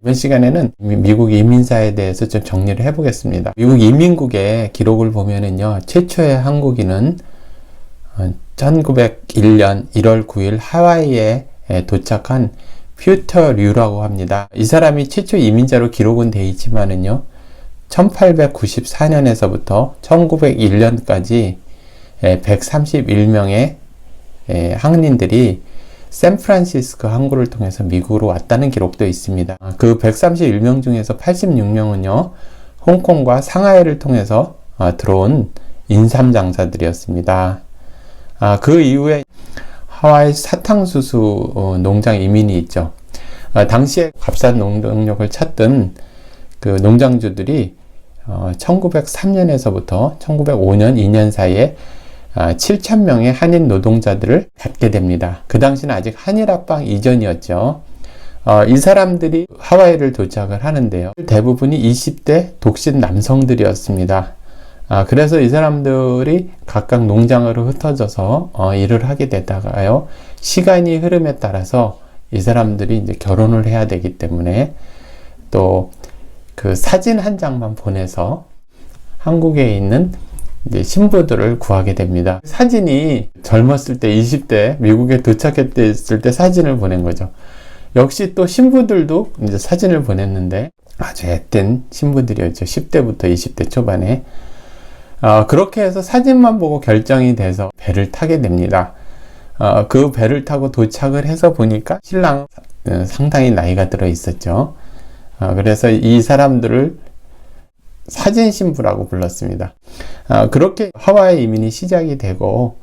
이번 시간에는 미국 이민사에 대해서 좀 정리를 해보겠습니다. 미국 이민국의 기록을 보면은요, 최초의 한국인은 1901년 1월 9일 하와이에 도착한 퓨터 류라고 합니다. 이 사람이 최초 이민자로 기록은 되어 있지만은요, 1894년에서부터 1901년까지 131명의 항민들이 샌프란시스코 항구를 통해서 미국으로 왔다는 기록도 있습니다. 그 131명 중에서 86명은요, 홍콩과 상하이를 통해서 들어온 인삼장사들이었습니다. 그 이후에 하와이 사탕수수 농장 이민이 있죠. 당시에 값싼 노동력을 찾던 그 농장주들이 1903년에서부터 1905년 2년 사이에 7,000명의 한인 노동자들을 갖게 됩니다. 그 당시는 아직 한일합방 이전이었죠. 이 사람들이 하와이를 도착을 하는데요, 대부분이 20대 독신 남성들이었습니다. 그래서 이 사람들이 각각 농장으로 흩어져서 일을 하게 되다가요, 시간이 흐름에 따라서 이 사람들이 이제 결혼을 해야 되기 때문에 또 그 사진 한 장만 보내서 한국에 있는 이제 신부들을 구하게 됩니다. 사진이 젊었을 때 20대 미국에 도착했을 때 사진을 보낸 거죠. 역시 또 신부들도 이제 사진을 보냈는데 아주 앳된 신부들이었죠. 10대부터 20대 초반에. 그렇게 해서 사진만 보고 결정이 돼서 배를 타게 됩니다. 그 배를 타고 도착을 해서 보니까 신랑 상당히 나이가 들어 있었죠. 그래서 이 사람들을 사진 신부라고 불렀습니다. 그렇게 하와이 이민이 시작이 되고,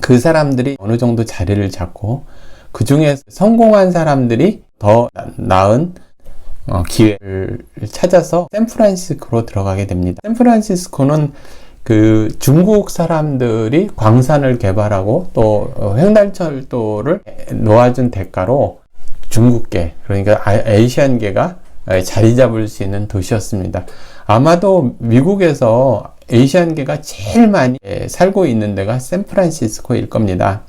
그 사람들이 어느 정도 자리를 잡고, 그 중에 성공한 사람들이 더 나은 기회를 찾아서 샌프란시스코로 들어가게 됩니다. 샌프란시스코는 그 중국 사람들이 광산을 개발하고 또 횡단철도를 놓아준 대가로 중국계, 그러니까 아시안계가 자리 잡을 수 있는 도시였습니다. 아마도 미국에서 아시안계가 제일 많이 살고 있는 데가 샌프란시스코일 겁니다.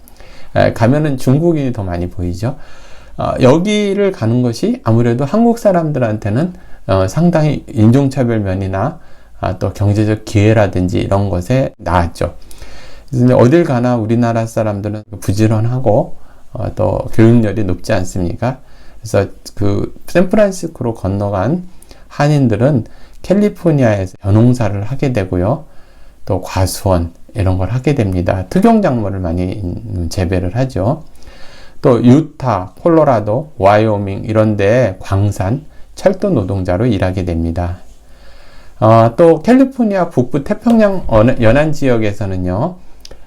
가면은 중국인이 더 많이 보이죠. 여기를 가는 것이 아무래도 한국 사람들한테는 상당히 인종차별 면이나 또 경제적 기회라든지 이런 것에 나았죠. 그래서 어딜 가나 우리나라 사람들은 부지런하고 또 교육열이 높지 않습니까? 그래서 그 샌프란시스코로 건너간 한인들은 캘리포니아에서 벼농사를 하게 되고요, 또 과수원 이런 걸 하게 됩니다. 특용작물을 많이 재배를 하죠. 또 유타, 콜로라도, 와이오밍 이런 데 광산, 철도 노동자로 일하게 됩니다. 또 캘리포니아 북부 태평양 연안 지역에서는요,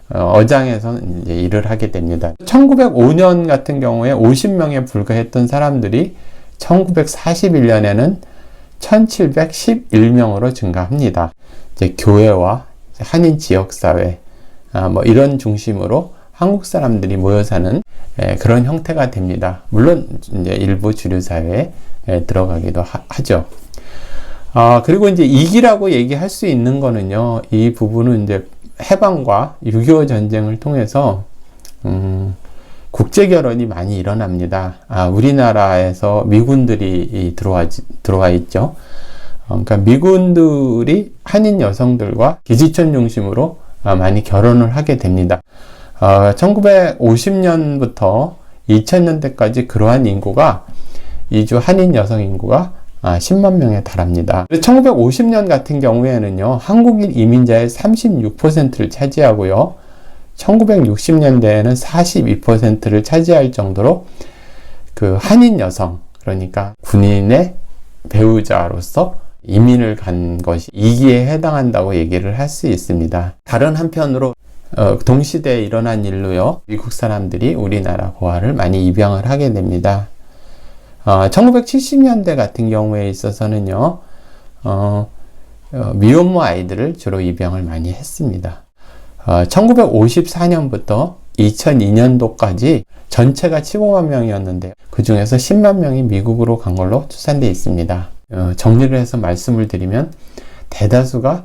어장에서 이제 일을 하게 됩니다. 1905년 같은 경우에 50명에 불과했던 사람들이 1941년에는 1711명으로 증가합니다. 이제 교회와 한인 지역사회, 뭐 이런 중심으로 한국 사람들이 모여 사는 그런 형태가 됩니다. 물론 이제 일부 주류 사회에 들어가기도 하죠. 그리고 이제 이기라고 얘기할 수 있는 거는요, 이 부분은 이제 해방과 6.25 전쟁을 통해서 국제 결혼이 많이 일어납니다. 우리나라에서 미군들이 들어와 있죠. 그러니까 미군들이 한인 여성들과 기지촌 중심으로 많이 결혼을 하게 됩니다. 1950년부터 2000년대까지 그러한 인구가, 이주 한인 여성 인구가 10만 명에 달합니다. 1950년 같은 경우에는요, 한국인 이민자의 36%를 차지하고요, 1960년대에는 42%를 차지할 정도로 그 한인 여성, 그러니까 군인의 배우자로서 이민을 간 것이 이기에 해당한다고 얘기를 할 수 있습니다. 다른 한편으로 동시대에 일어난 일로요, 미국 사람들이 우리나라 고아를 많이 입양을 하게 됩니다. 1970년대 같은 경우에 있어서는요, 미혼모 아이들을 주로 입양을 많이 했습니다. 1954년부터 2002년도까지 전체가 15만 명이었는데 그 중에서 10만 명이 미국으로 간 걸로 추산되어 있습니다. 정리를 해서 말씀을 드리면 대다수가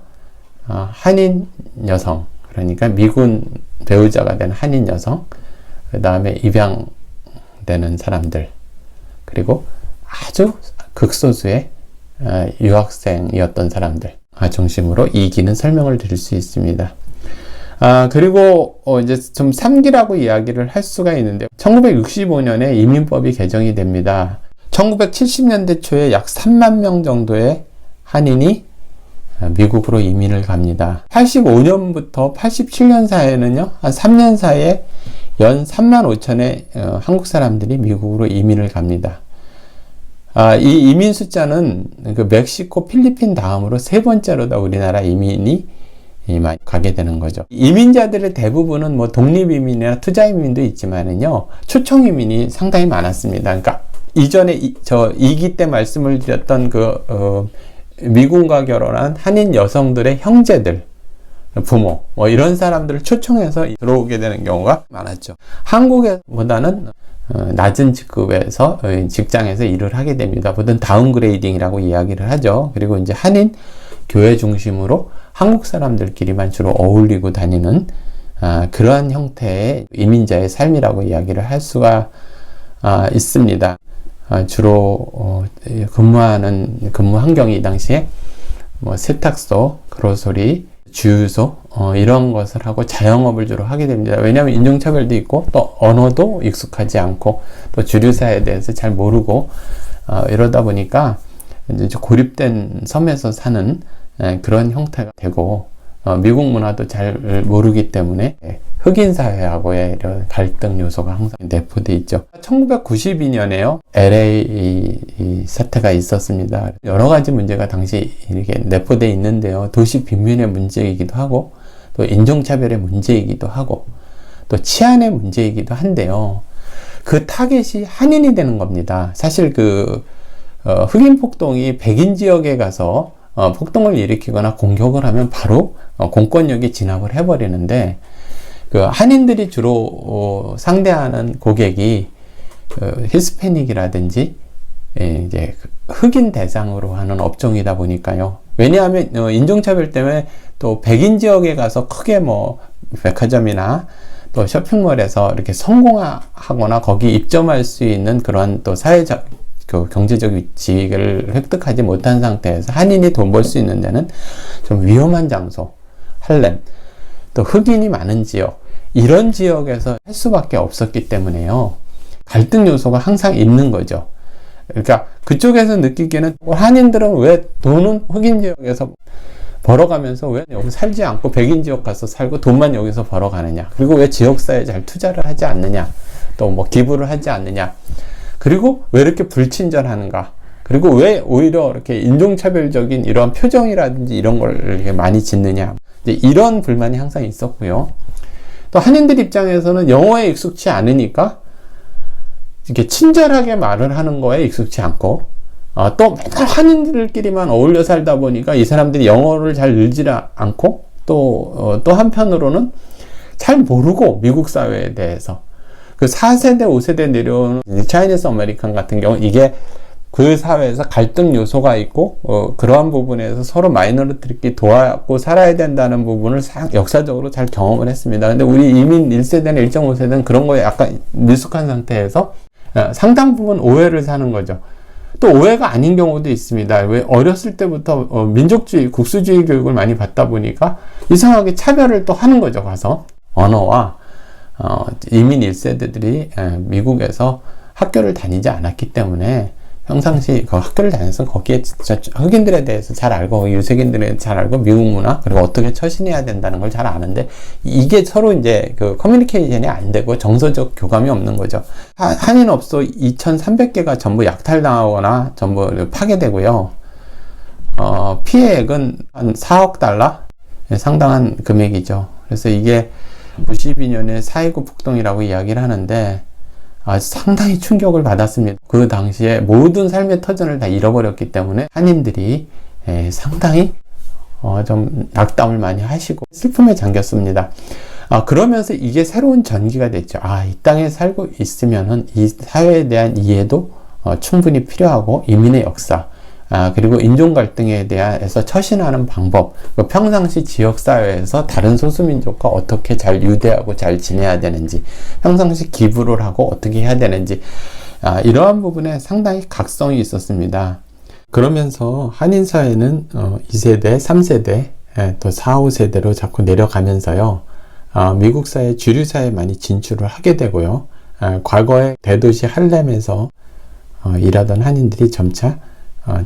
한인 여성, 그러니까 미군 배우자가 된 한인 여성, 그 다음에 입양되는 사람들, 그리고 아주 극소수의 유학생이었던 사람들 중심으로 2기는 설명을 드릴 수 있습니다. 그리고 이제 좀 3기라고 이야기를 할 수가 있는데 1965년에 이민법이 개정이 됩니다. 1970년대 초에 약 3만 명 정도의 한인이 미국으로 이민을 갑니다. 85년부터 87년 사이에는요, 한 3년 사이에 연 3만 5천의 한국 사람들이 미국으로 이민을 갑니다. 이 이민 숫자는 그 멕시코, 필리핀 다음으로 세 번째로다 우리나라 이민이 많이 가게 되는 거죠. 이민자들의 대부분은 뭐 독립이민이나 투자이민도 있지만은요, 초청이민이 상당히 많았습니다. 그러니까 이전에 저 2기 때 말씀을 드렸던 미군과 결혼한 한인 여성들의 형제들, 부모, 뭐 이런 사람들을 초청해서 들어오게 되는 경우가 많았죠. 한국보다는 낮은 직급에서 직장에서 일을 하게 됩니다. 보통 다운그레이딩이라고 이야기를 하죠. 그리고 이제 한인 교회 중심으로 한국 사람들끼리만 주로 어울리고 다니는 그러한 형태의 이민자의 삶이라고 이야기를 할 수가 있습니다. 주로 근무 환경이 이 당시에 뭐 세탁소, 그로소리, 주유소 이런 것을 하고 자영업을 주로 하게 됩니다. 왜냐하면 인종차별도 있고 또 언어도 익숙하지 않고 또 주류사에 대해서 잘 모르고 이러다 보니까 이제 고립된 섬에서 사는 그런 형태가 되고 미국 문화도 잘 모르기 때문에 흑인 사회하고의 이런 갈등 요소가 항상 내포되어 있죠. 1992년에요. LA 사태가 있었습니다. 여러 가지 문제가 당시 이렇게 내포되어 있는데요. 도시 빈민의 문제이기도 하고 또 인종차별의 문제이기도 하고 또 치안의 문제이기도 한데요. 그 타겟이 한인이 되는 겁니다. 사실 흑인 폭동이 백인 지역에 가서 폭동을 일으키거나 공격을 하면 바로 공권력이 진압을 해버리는데 한인들이 주로 상대하는 고객이 히스패닉이라든지 이제 흑인 대상으로 하는 업종이다 보니까요. 왜냐하면 인종차별 때문에 또 백인 지역에 가서 크게 뭐 백화점이나 또 쇼핑몰에서 이렇게 성공하거나 거기 입점할 수 있는 그러한 또 사회적 경제적 지위를 획득하지 못한 상태에서 한인이 돈 벌 수 있는 데는 좀 위험한 장소, 할렘, 또 흑인이 많은 지역, 이런 지역에서 할 수밖에 없었기 때문에요. 갈등 요소가 항상 있는 거죠. 그러니까 그쪽에서 느끼기에는 한인들은 왜 돈은 흑인 지역에서 벌어가면서 왜 여기 살지 않고 백인 지역 가서 살고 돈만 여기서 벌어가느냐. 그리고 왜 지역사회에 잘 투자를 하지 않느냐. 또 뭐 기부를 하지 않느냐. 그리고 왜 이렇게 불친절하는가? 그리고 왜 오히려 이렇게 인종차별적인 이런 표정이라든지 이런 걸 이렇게 많이 짓느냐? 이제 이런 불만이 항상 있었고요. 또 한인들 입장에서는 영어에 익숙치 않으니까 이렇게 친절하게 말을 하는 거에 익숙치 않고 또 맨날 한인들끼리만 어울려 살다 보니까 이 사람들이 영어를 잘 늘지 않고 또 한편으로는 잘 모르고 미국 사회에 대해서 그 4세대, 5세대 내려오는 차이니스 아메리칸 같은 경우 이게 그 사회에서 갈등 요소가 있고 그러한 부분에서 서로 마이너리티끼리 도와고 살아야 된다는 부분을 역사적으로 잘 경험을 했습니다. 근데 우리 이민 1세대나 1.5세대는 그런 거에 약간 미숙한 상태에서 상당 부분 오해를 사는 거죠. 또 오해가 아닌 경우도 있습니다. 왜 어렸을 때부터 민족주의, 국수주의 교육을 많이 받다 보니까 이상하게 차별을 또 하는 거죠. 가서 언어와 이민 1세대들이 미국에서 학교를 다니지 않았기 때문에 평상시 그 학교를 다녀서 거기에 진짜 흑인들에 대해서 잘 알고 유색인들에 잘 알고 미국 문화 그리고 어떻게 처신해야 된다는 걸 잘 아는데 이게 서로 이제 그 커뮤니케이션이 안 되고 정서적 교감이 없는 거죠. 한인업소 2,300개가 전부 약탈당하거나 전부 파괴되고요. 피해액은 한 4억 달러 상당한 금액이죠. 그래서 이게 92년에 4.19 폭동이라고 이야기를 하는데 상당히 충격을 받았습니다. 그 당시에 모든 삶의 터전을 다 잃어버렸기 때문에 한인들이 상당히 좀 낙담을 많이 하시고 슬픔에 잠겼습니다. 그러면서 이게 새로운 전기가 됐죠. 이 땅에 살고 있으면은 이 사회에 대한 이해도 충분히 필요하고 이민의 역사 그리고 인종 갈등에 대해서 처신하는 방법, 평상시 지역사회에서 다른 소수민족과 어떻게 잘 유대하고 잘 지내야 되는지, 평상시 기부를 하고 어떻게 해야 되는지, 이러한 부분에 상당히 각성이 있었습니다. 그러면서 한인 사회는 2세대, 3세대, 또 4, 5세대로 자꾸 내려가면서요. 미국 사회, 주류 사회에 많이 진출을 하게 되고요. 과거에 대도시 할렘에서 일하던 한인들이 점차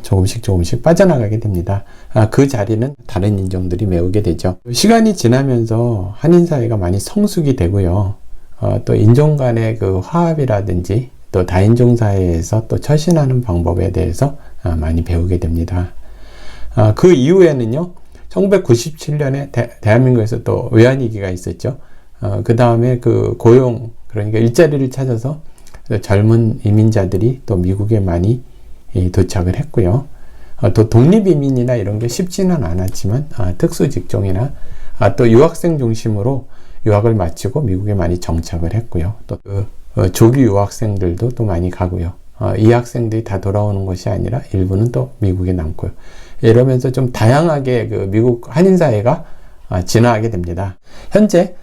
조금씩 빠져나가게 됩니다. 그 자리는 다른 인종들이 메우게 되죠. 시간이 지나면서 한인 사회가 많이 성숙이 되고요. 또 인종 간의 그 화합이라든지 또 다인종 사회에서 또 처신하는 방법에 대해서 많이 배우게 됩니다. 그 이후에는요, 1997년에 대한민국에서 또 외환위기가 있었죠. 그 다음에 그 고용, 그러니까 일자리를 찾아서 젊은 이민자들이 또 미국에 많이 도착을 했고요. 또 독립이민이나 이런 게 쉽지는 않았지만 특수 직종이나 또 유학생 중심으로 유학을 마치고 미국에 많이 정착을 했고요. 또 조기 유학생들도 또 많이 가고요. 이 학생들이 다 돌아오는 것이 아니라 일부는 또 미국에 남고요. 이러면서 좀 다양하게 그 미국 한인 사회가 진화하게 됩니다. 현재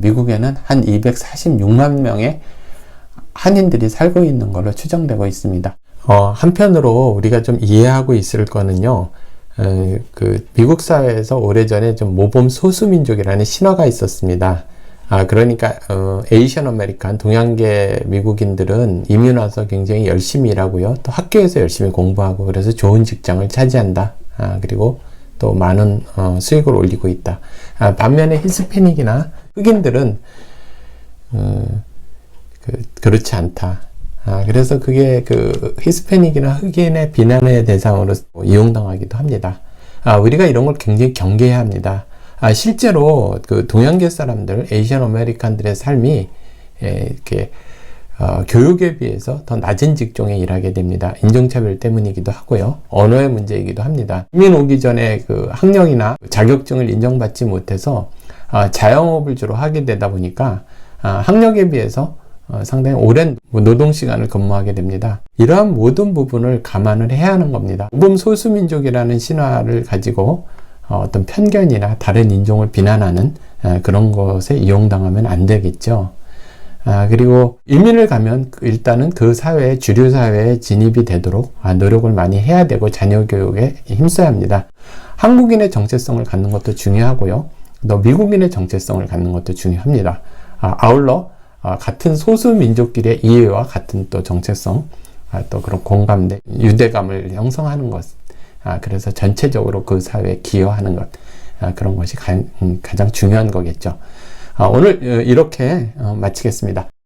미국에는 한 246만 명의 한인들이 살고 있는 걸로 추정되고 있습니다. 한편으로 우리가 좀 이해하고 있을 거는요, 그 미국 사회에서 오래전에 좀 모범 소수민족이라는 신화가 있었습니다. 그러니까 에이션 아메리칸 동양계 미국인들은 이민 와서 굉장히 열심히 일하고요, 또 학교에서 열심히 공부하고 그래서 좋은 직장을 차지한다. 그리고 또 많은 수익을 올리고 있다. 반면에 히스패닉이나 흑인들은 그렇지 않다. 그래서 그게 그 히스패닉이나 흑인의 비난의 대상으로 이용당하기도 합니다. 우리가 이런 걸 굉장히 경계해야 합니다. 실제로 그 동양계 사람들, 에이시안 아메리칸들의 삶이 이렇게 교육에 비해서 더 낮은 직종에 일하게 됩니다. 인종차별 때문이기도 하고요. 언어의 문제이기도 합니다. 이민 오기 전에 그 학력이나 자격증을 인정받지 못해서 자영업을 주로 하게 되다 보니까 학력에 비해서 상당히 오랜 노동시간을 근무하게 됩니다. 이러한 모든 부분을 감안을 해야 하는 겁니다. 모범 소수민족이라는 신화를 가지고 어떤 편견이나 다른 인종을 비난하는 그런 것에 이용당하면 안 되겠죠. 그리고 이민을 가면 일단은 그 사회에, 주류 사회에 진입이 되도록 노력을 많이 해야 되고 자녀 교육에 힘써야 합니다. 한국인의 정체성을 갖는 것도 중요하고요. 또 미국인의 정체성을 갖는 것도 중요합니다. 아울러 같은 소수민족끼리의 이해와 같은 또 정체성, 또 그런 공감대, 유대감을 형성하는 것. 그래서 전체적으로 그 사회에 기여하는 것. 그런 것이 가장 중요한 거겠죠. 오늘 이렇게 마치겠습니다.